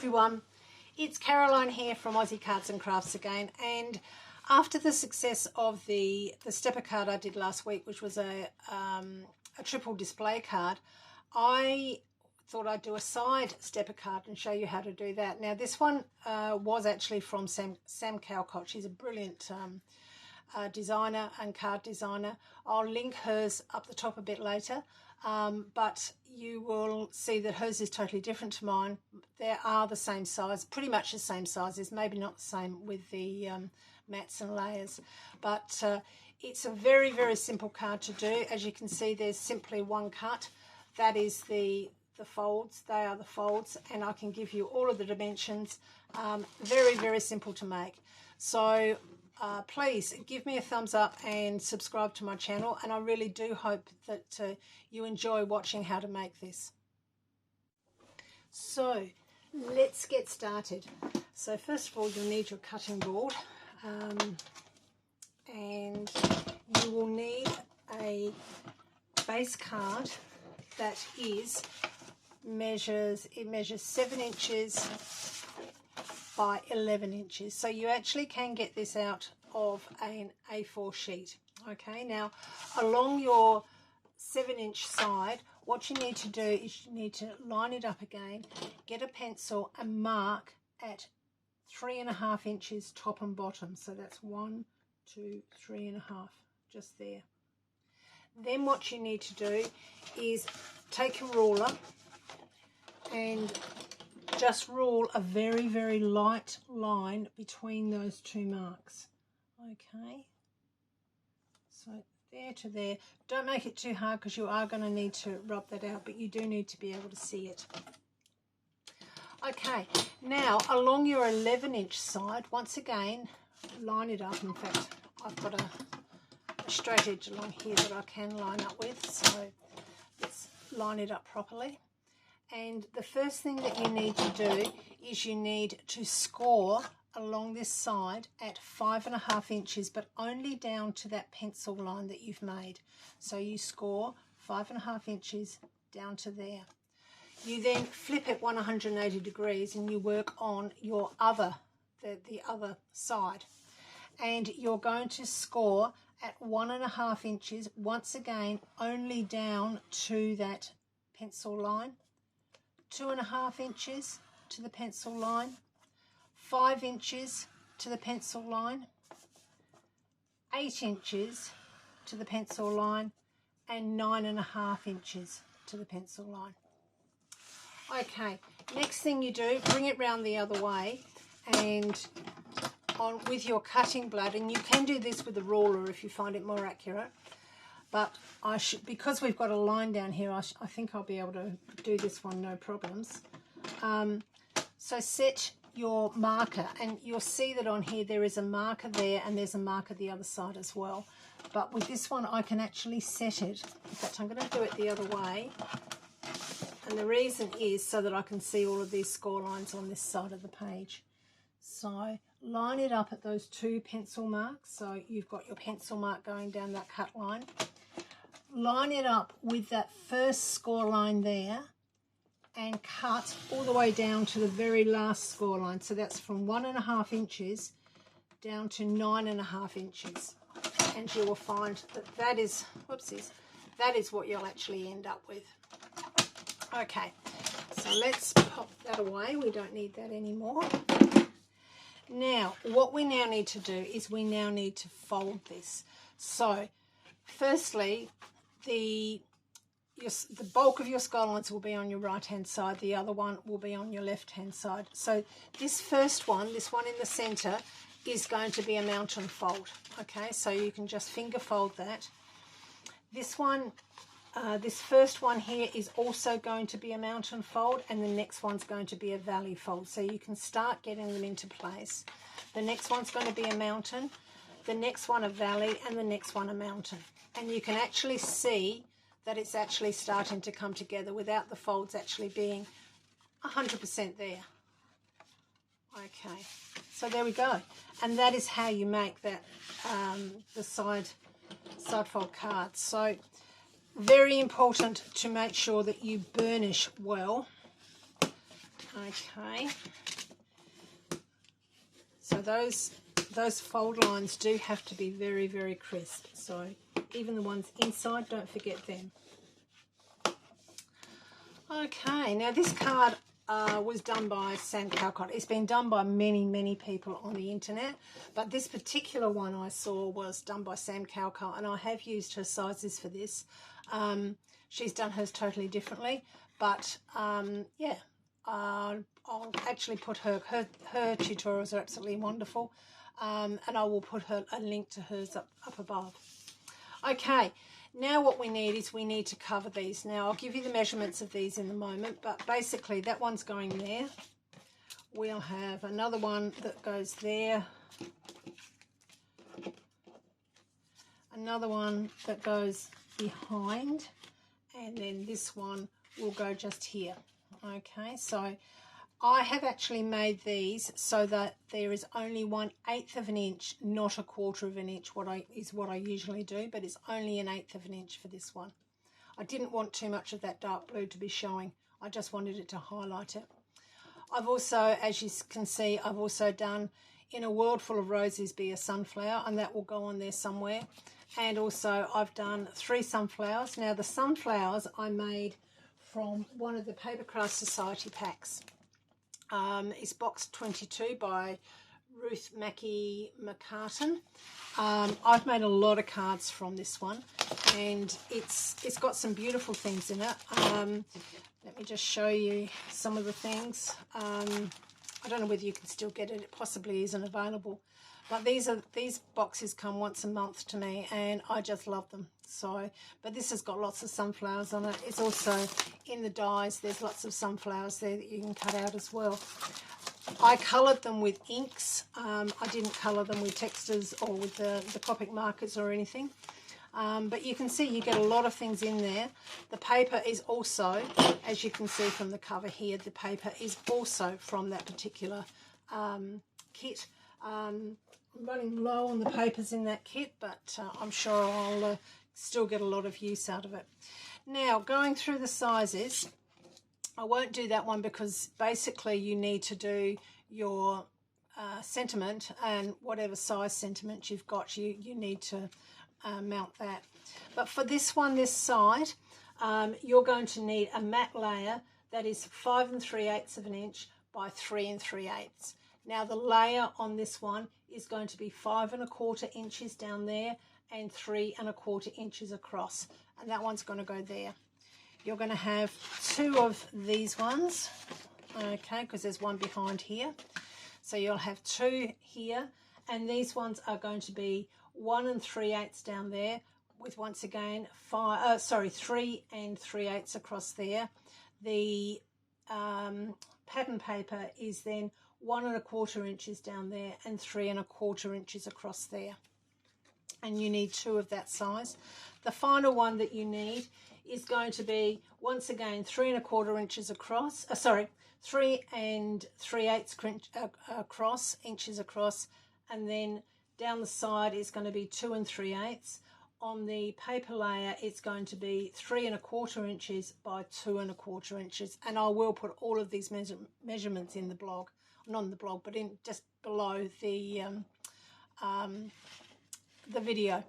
everyone, it's Caroline here from Aussie Cards and Crafts again, and after the success of the stepper card I did last week, which was a triple display card, I thought I'd do a side stepper card and show you how to do that. Now this one was actually from Sam Cowcott. She's a brilliant designer and card designer. I'll link hers up the top a bit later, but you will see that hers is totally different to mine. They are the same size, pretty much the same sizes, maybe not the same with the mats and layers, but it's a very, very simple card to do. As you can see, there's simply one cut. That is the folds. They are the folds, and I can give you all of the dimensions. Very, very simple to make. So please give me a thumbs up and subscribe to my channel, and I really do hope that you enjoy watching how to make this. So let's get started. So first of all, you'll need your cutting board, and you will need a base card that measures 7 inches by 11 inches. So you actually can get this out of an A4 sheet. Okay, now along your 7-inch side, what you need to do is you need to line it up again, get a pencil and mark at 3.5 inches top and bottom. So that's 1, 2, 3.5, just there. Then what you need to do is take a ruler and just rule a very, very light line between those two marks. Okay, so there to there. Don't make it too hard because you are going to need to rub that out, but you do need to be able to see it. Okay, now along your 11-inch side, once again, line it up. In fact, I've got a straight edge along here that I can line up with, so let's line it up properly. And the first thing that you need to do is you need to score along this side at 5.5 inches, but only down to that pencil line that you've made. So you score 5.5 inches down to there. You then flip it 180 degrees and you work on your the other side. And you're going to score at 1.5 inches, once again, only down to that pencil line. 2.5 inches to the pencil line, 5 inches to the pencil line, 8 inches to the pencil line, and 9.5 inches to the pencil line. Okay, next thing you do, bring it round the other way and on with your cutting blade, and you can do this with a ruler if you find it more accurate. But because we've got a line down here, I think I'll be able to do this one no problems. So set your marker, and you'll see that on here there is a marker there and there's a marker the other side as well. But with this one I can actually set it. In fact, I'm going to do it the other way. And the reason is so that I can see all of these score lines on this side of the page. So line it up at those two pencil marks. So you've got your pencil mark going down that cut line. Line it up with that first score line there and cut all the way down to the very last score line. So that's from 1.5 inches down to 9.5 inches. And you will find that that is what you'll actually end up with. Okay, so let's pop that away. We don't need that anymore. Now, what we now need to do is we now need to fold this. So, firstly, the bulk of your score lines will be on your right-hand side. The other one will be on your left-hand side. So, this first one, this one in the centre, is going to be a mountain fold. Okay, so you can just finger fold that. This one, this first one here is also going to be a mountain fold, and the next one's going to be a valley fold. So you can start getting them into place. The next one's going to be a mountain, the next one a valley, and the next one a mountain. And you can actually see that it's actually starting to come together without the folds actually being 100% there. Okay, so there we go. And that is how you make that the side fold card. So very important to make sure that you burnish well Okay. So those fold lines do have to be very, very crisp. So even the ones inside, don't forget them. Okay, now this card was done by Sam Calcott. It's been done by many, many people on the internet, but this particular one I saw was done by Sam Calcott, and I have used her sizes for this. She's done hers totally differently, but yeah, I'll actually put her tutorials are absolutely wonderful, and I will put a link to hers up above. Okay, now what we need is we need to cover these. Now I'll give you the measurements of these in a moment, but basically that one's going there. We'll have another one that goes there, another one that goes behind, and then this one will go just here. Okay, so I have actually made these so that there is only 1/8 of an inch, not 1/4 of an inch, what I usually do, but it's only 1/8 of an inch for this one. I didn't want too much of that dark blue to be showing. I just wanted it to highlight it. I've also, as you can see, I've also done In a World Full of Roses Be a Sunflower, and that will go on there somewhere. And also I've done 3 sunflowers. Now the sunflowers I made from one of the Paper Craft Society packs. It's box 22 by Ruth Mackie McCartan. I've made a lot of cards from this one, and it's got some beautiful things in it. Let me just show you some of the things. I don't know whether you can still get it. It possibly isn't available, but these boxes come once a month to me, and I just love them. So, but this has got lots of sunflowers on it. It's also in the dies. There's lots of sunflowers there that you can cut out as well. I coloured them with inks. I didn't colour them with textures or with the Copic markers or anything. But you can see you get a lot of things in there. The paper is also, as you can see from the cover here, the paper is also from that particular kit. I'm running low on the papers in that kit, but I'm sure I'll still get a lot of use out of it. Now, going through the sizes, I won't do that one because basically you need to do your sentiment, and whatever size sentiment you've got, you need to mount that. But for this one, this side, you're going to need a matte layer that is 5 3/8 of an inch by 3 3/8. Now the layer on this one is going to be 5 1/4 inches down there and 3 1/4 inches across, and that one's going to go there. You're going to have 2 of these ones, okay, because there's one behind here. So you'll have 2 here, and these ones are going to be 1 3/8 down there, with once again 3 3/8 across there. The pattern paper is then 1 1/4 inches down there and 3 1/4 inches across there, and you need 2 of that size. The final one that you need is going to be once again 3 1/4 inches across, 3 3/8 across, inches across, and then down the side is going to be 2 3/8. On the paper layer, it's going to be 3 1/4 inches by 2 1/4 inches, and I will put all of these measurements in the blog, not in the blog, but in just below the video.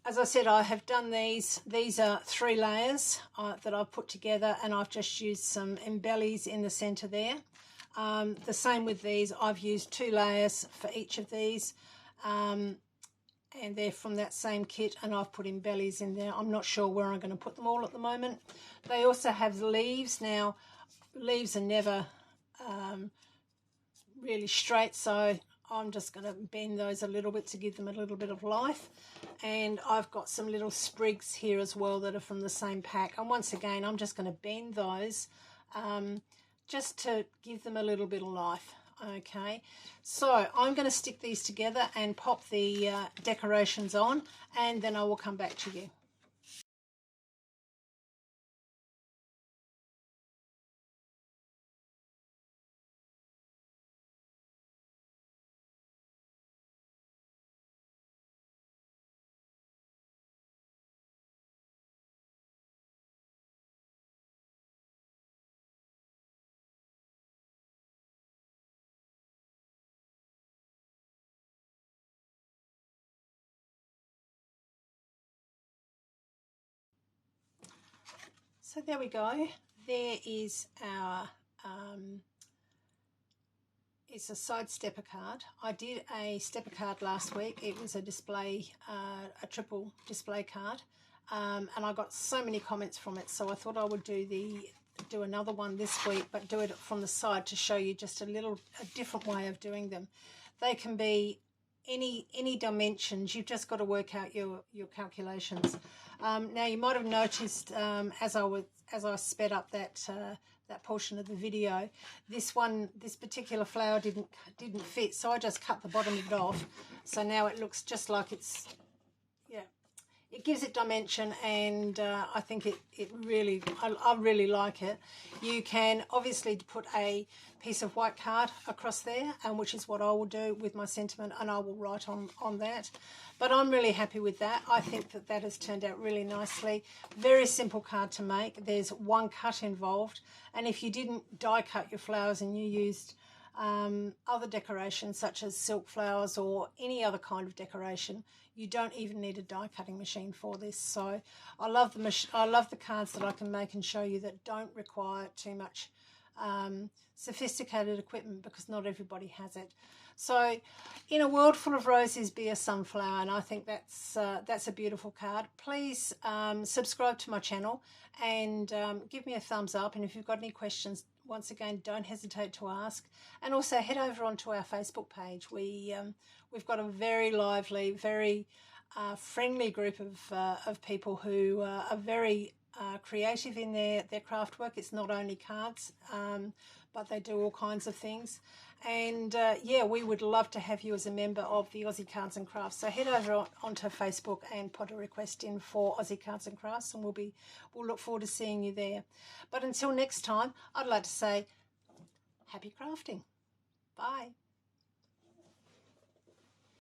As I said, I have done these. These are 3 layers that I've put together, and I've just used some embellies in the center there. The same with these. I've used 2 layers for each of these, and they're from that same kit, and I've put embellies in there. I'm not sure where I'm going to put them all at the moment. They also have leaves. Now, leaves are never really straight, so I'm just going to bend those a little bit to give them a little bit of life. And I've got some little sprigs here as well that are from the same pack. And once again, I'm just going to bend those just to give them a little bit of life. Okay, so I'm going to stick these together and pop the decorations on, and then I will come back to you. So there we go. There is our it's a side stepper card. I did a stepper card last week. It was a display, a triple display card, and I got so many comments from it. So I thought I would do another one this week, but do it from the side to show you just a different way of doing them. They can be any dimensions. You've just got to work out your calculations. Now you might have noticed as I sped up that portion of the video, this particular flower didn't fit, so I just cut the bottom of it off. So now it looks just like it's, yeah, it gives it dimension, and I think I really like it. You can obviously put a piece of white card across there, and which is what I will do with my sentiment, and I will write on that. But I'm really happy with that. I think that has turned out really nicely. Very simple card to make. There's one cut involved, and if you didn't die cut your flowers and you used other decorations such as silk flowers or any other kind of decoration, you don't even need a die cutting machine for this. So I love the cards that I can make and show you that don't require too much sophisticated equipment, because not everybody has it. So in a world full of roses, be a sunflower, and I think that's a beautiful card. Please subscribe to my channel and give me a thumbs up, and if you've got any questions, once again, don't hesitate to ask. And also head over onto our Facebook page. We've got a very lively, very friendly group of people who are very creative in their craft work. It's not only cards, but they do all kinds of things. And yeah, we would love to have you as a member of the Aussie Cards and Crafts. So head over onto Facebook and put a request in for Aussie Cards and Crafts, and we'll look forward to seeing you there. But until next time, I'd like to say happy crafting. Bye.